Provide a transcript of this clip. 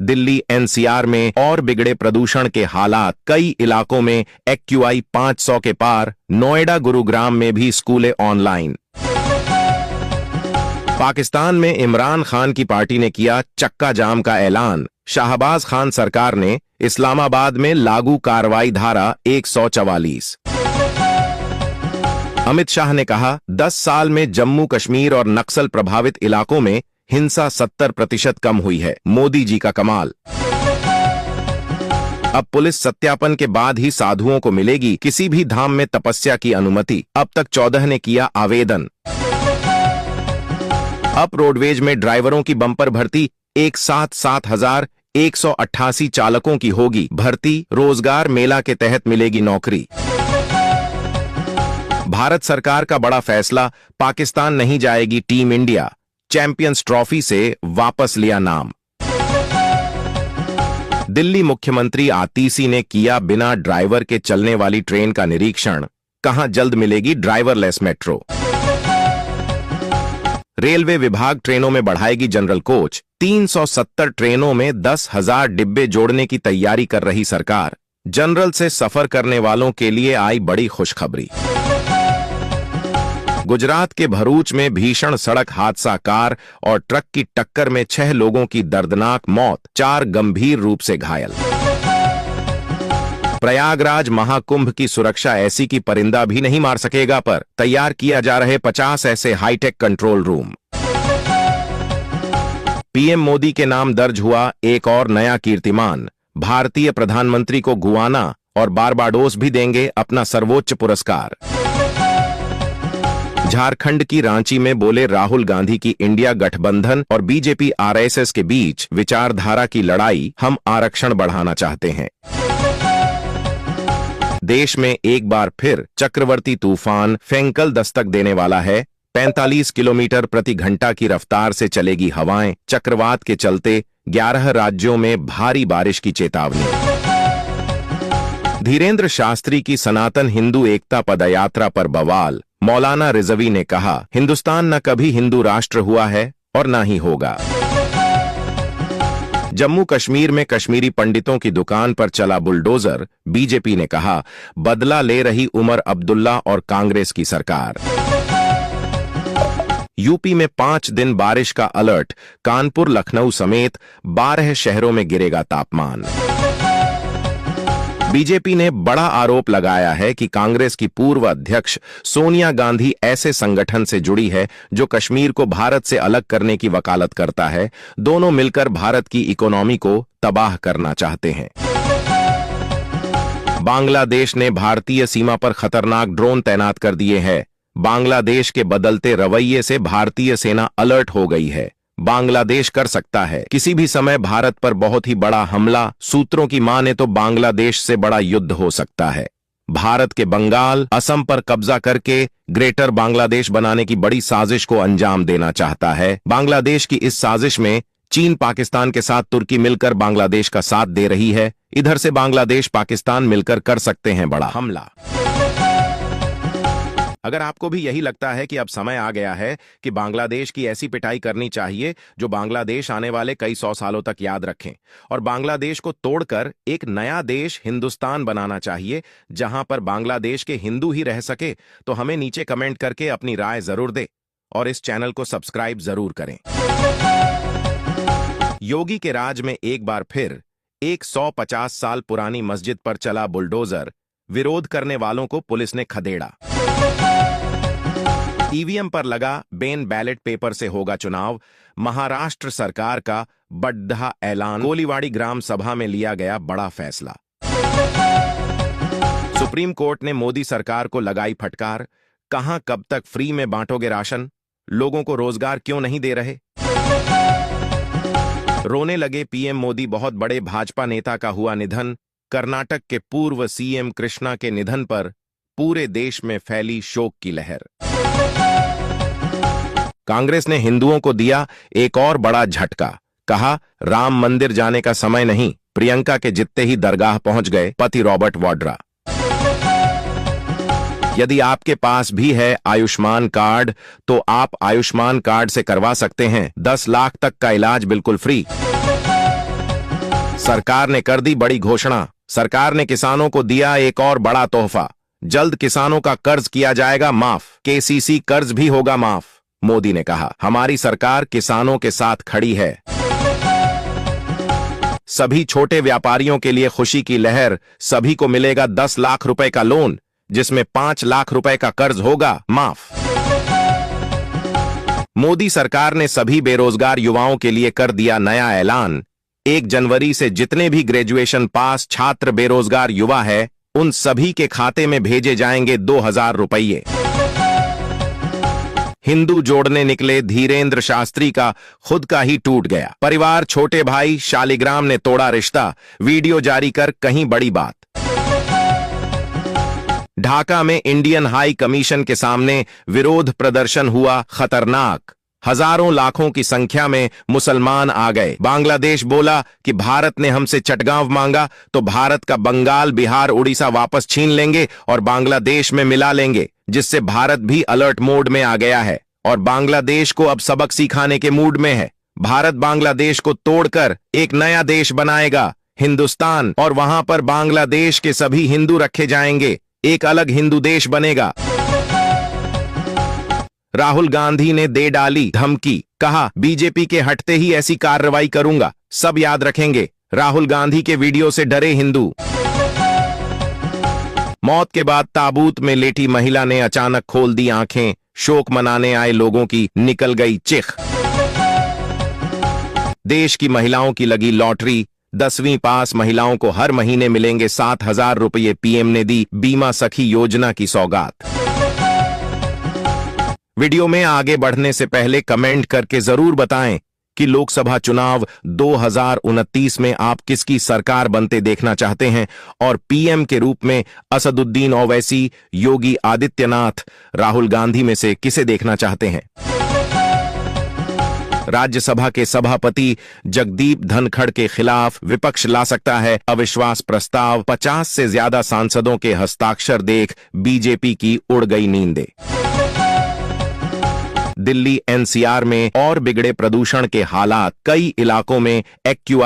Delhi NCR में और बिगड़े प्रदूषण के हालात, कई इलाकों में एक्यूआई 500 के पार, नोएडा गुरुग्राम में भी स्कूलें ऑनलाइन। पाकिस्तान में इमरान खान की पार्टी ने किया चक्का जाम का ऐलान, शाहबाज खान सरकार ने इस्लामाबाद में लागू कार्रवाई धारा 144। अमित शाह ने कहा 10 साल में जम्मू कश्मीर और नक्सल प्रभावित इलाकों में हिंसा 70% कम हुई है, मोदी जी का कमाल। अब पुलिस सत्यापन के बाद ही साधुओं को मिलेगी किसी भी धाम में तपस्या की अनुमति, अब तक 14 ने किया आवेदन। अब रोडवेज में ड्राइवरों की बम्पर भर्ती, एक साथ 7,188 चालकों की होगी भर्ती, रोजगार मेला के तहत मिलेगी नौकरी। भारत सरकार का बड़ा फैसला, पाकिस्तान नहीं जाएगी टीम इंडिया, चैंपियंस ट्रॉफी से वापस लिया नाम। दिल्ली मुख्यमंत्री आतिशी ने किया बिना ड्राइवर के चलने वाली ट्रेन का निरीक्षण, कहां जल्द मिलेगी ड्राइवरलेस मेट्रो। रेलवे विभाग ट्रेनों में बढ़ाएगी जनरल कोच, 370 ट्रेनों में 10,000 डिब्बे जोड़ने की तैयारी कर रही सरकार, जनरल से सफर करने वालों के लिए आई बड़ी खुशखबरी। गुजरात के भरूच में भीषण सड़क हादसा, कार और ट्रक की टक्कर में 6 लोगों की दर्दनाक मौत, 4 गंभीर रूप से घायल। प्रयागराज महाकुंभ की सुरक्षा ऐसी कि परिंदा भी नहीं मार सकेगा, पर तैयार किया जा रहे 50 ऐसे hi tech control room. PM Modi के नाम दर्ज हुआ एक और नया कीर्तिमान, भारतीय प्रधानमंत्री को गुआना और बारबाडोस भी देंगे अपना सर्वोच्च पुरस्कार। झारखंड की रांची में बोले राहुल गांधी की इंडिया गठबंधन और बीजेपी आरएसएस के बीच विचारधारा की लड़ाई, हम आरक्षण बढ़ाना चाहते हैं। देश में एक बार फिर चक्रवर्ती तूफान फेंकल दस्तक देने वाला है, 45 किलोमीटर प्रति घंटा की रफ्तार से चलेगी हवाएं, चक्रवात के चलते 11 राज्यों में भारी बारिश की चेतावनी। धीरेन्द्र शास्त्री की सनातन हिंदू एकता पदयात्रा पर बवाल, मौलाना रिजवी ने कहा हिंदुस्तान न कभी हिंदू राष्ट्र हुआ है और न ही होगा। जम्मू कश्मीर में कश्मीरी पंडितों की दुकान पर चला बुलडोजर, बीजेपी ने कहा बदला ले रही उमर अब्दुल्ला और कांग्रेस की सरकार। यूपी में 5 दिन बारिश का अलर्ट, कानपुर लखनऊ समेत 12 शहरों में गिरेगा तापमान। बीजेपी ने बड़ा आरोप लगाया है कि कांग्रेस की पूर्व अध्यक्ष सोनिया गांधी ऐसे संगठन से जुड़ी है जो कश्मीर को भारत से अलग करने की वकालत करता है, दोनों मिलकर भारत की इकोनॉमी को तबाह करना चाहते हैं। बांग्लादेश ने भारतीय सीमा पर खतरनाक ड्रोन तैनात कर दिए हैं, बांग्लादेश के बदलते रवैये से भारतीय सेना अलर्ट हो गई है। बांग्लादेश कर सकता है किसी भी समय भारत पर बहुत ही बड़ा हमला, सूत्रों की माने तो बांग्लादेश से बड़ा युद्ध हो सकता है। भारत के बंगाल, असम पर कब्जा करके ग्रेटर बांग्लादेश बनाने की बड़ी साजिश को अंजाम देना चाहता है। बांग्लादेश की इस साजिश में चीन, पाकिस्तान के साथ तुर्की मिलकर बांग्लादेश का साथ दे रही है। इधर से बांग्लादेश, पाकिस्तान मिलकर कर सकते हैं बड़ा हमला। अगर आपको भी यही लगता है कि अब समय आ गया है कि बांग्लादेश की ऐसी पिटाई करनी चाहिए जो बांग्लादेश आने वाले कई 100 सालों तक याद रखें, और बांग्लादेश को तोड़कर एक नया देश हिंदुस्तान बनाना चाहिए जहां पर बांग्लादेश के हिंदू ही रह सके, तो हमें नीचे कमेंट करके अपनी राय जरूर दें और इस चैनल को सब्सक्राइब जरूर करें। योगी के राज में एक बार फिर एक 150 साल पुरानी मस्जिद पर चला बुलडोजर, विरोध करने वालों को पुलिस ने खदेड़ा। ईवीएम पर लगा बैन, बैलेट पेपर से होगा चुनाव, महाराष्ट्र सरकार का बड़ा ऐलान, गोलीवाड़ी ग्राम सभा में लिया गया बड़ा फैसला। सुप्रीम कोर्ट ने मोदी सरकार को लगाई फटकार, कहां कब तक फ्री में बांटोगे राशन, लोगों को रोजगार क्यों नहीं दे रहे। रोने लगे पीएम मोदी, बहुत बड़े भाजपा नेता का हुआ निधन, कर्नाटक के पूर्व सीएम कृष्णा के निधन पर पूरे देश में फैली शोक की लहर। कांग्रेस ने हिंदुओं को दिया एक और बड़ा झटका, कहा राम मंदिर जाने का समय नहीं, प्रियंका के जितते ही दरगाह पहुंच गए पति रॉबर्ट वाड्रा। यदि आपके पास भी है आयुष्मान कार्ड तो आप आयुष्मान कार्ड से करवा सकते हैं 10 लाख तक का इलाज बिल्कुल फ्री। सरकार ने कर दी बड़ी घोषणा। सरकार ने किसानों को दिया एक और बड़ा तोहफा। जल्द किसानों का कर्ज किया जाएगा माफ, केसीसी कर्ज भी होगा माफ। मोदी ने कहा, हमारी सरकार किसानों के साथ खड़ी है। सभी छोटे व्यापारियों के लिए खुशी की लहर। सभी को मिलेगा 10 लाख रुपए का लोन, जिसमें 5 लाख रुपए का कर्ज होगा माफ। मोदी सरकार ने सभी बेरोजगार युवाओं के लिए कर दिया नया ऐलान। 1 जनवरी से जितने भी ग्रेजुएशन पास छात्र बेरोजगार युवा है, उन सभी के खाते में भेजे जाएंगे 2000 रुपये। हिंदू जोड़ने निकले धीरेन्द्र शास्त्री का खुद का ही टूट गया। परिवार छोटे भाई शालिग्राम ने तोड़ा रिश्ता, वीडियो जारी कर कहीं बड़ी बात। ढाका में इंडियन हाई कमीशन के सामने विरोध प्रदर्शन हुआ खतरनाक। हजारों लाखों की संख्या में मुसलमान आ गए। बांग्लादेश बोला कि भारत ने हमसे चटगांव मांगा तो भारत का बंगाल, बिहार, उड़ीसा वापस छीन लेंगे और बांग्लादेश में मिला लेंगे, जिससे भारत भी अलर्ट मोड में आ गया है और बांग्लादेश को अब सबक सिखाने के मूड में है। भारत बांग्लादेश को तोड़कर एक नया देश बनाएगा, हिंदुस्तान, और वहां पर बांग्लादेश के सभी हिंदू रखे जाएंगे। एक अलग हिंदू देश बनेगा। राहुल गांधी ने दे डाली धमकी, कहा बीजेपी के हटते ही ऐसी कार्रवाई करूंगा, सब याद रखेंगे। राहुल गांधी के वीडियो से डरे हिंदू। मौत के बाद ताबूत में लेटी महिला ने अचानक खोल दी आंखें। शोक मनाने आए लोगों की निकल गई चिख। देश की महिलाओं की लगी लॉटरी। 10वीं पास महिलाओं को हर महीने मिलेंगे 7000 रुपये। पीएम ने दी बीमा सखी योजना की सौगात। वीडियो में आगे बढ़ने से पहले कमेंट करके जरूर बताएं कि लोकसभा चुनाव 2029 में आप किसकी सरकार बनते देखना चाहते हैं और पीएम के रूप में असदुद्दीन ओवैसी, योगी आदित्यनाथ, राहुल गांधी में से किसे देखना चाहते हैं। राज्यसभा के सभापति जगदीप धनखड़ के खिलाफ विपक्ष ला सकता है अविश्वास प्रस्ताव। 50 से ज्यादा सांसदों के हस्ताक्षर देख बीजेपी की उड़ गई नींदें। दिल्ली एनसीआर में और बिगड़े प्रदूषण के हालात। कई इलाकों में एक्यूआई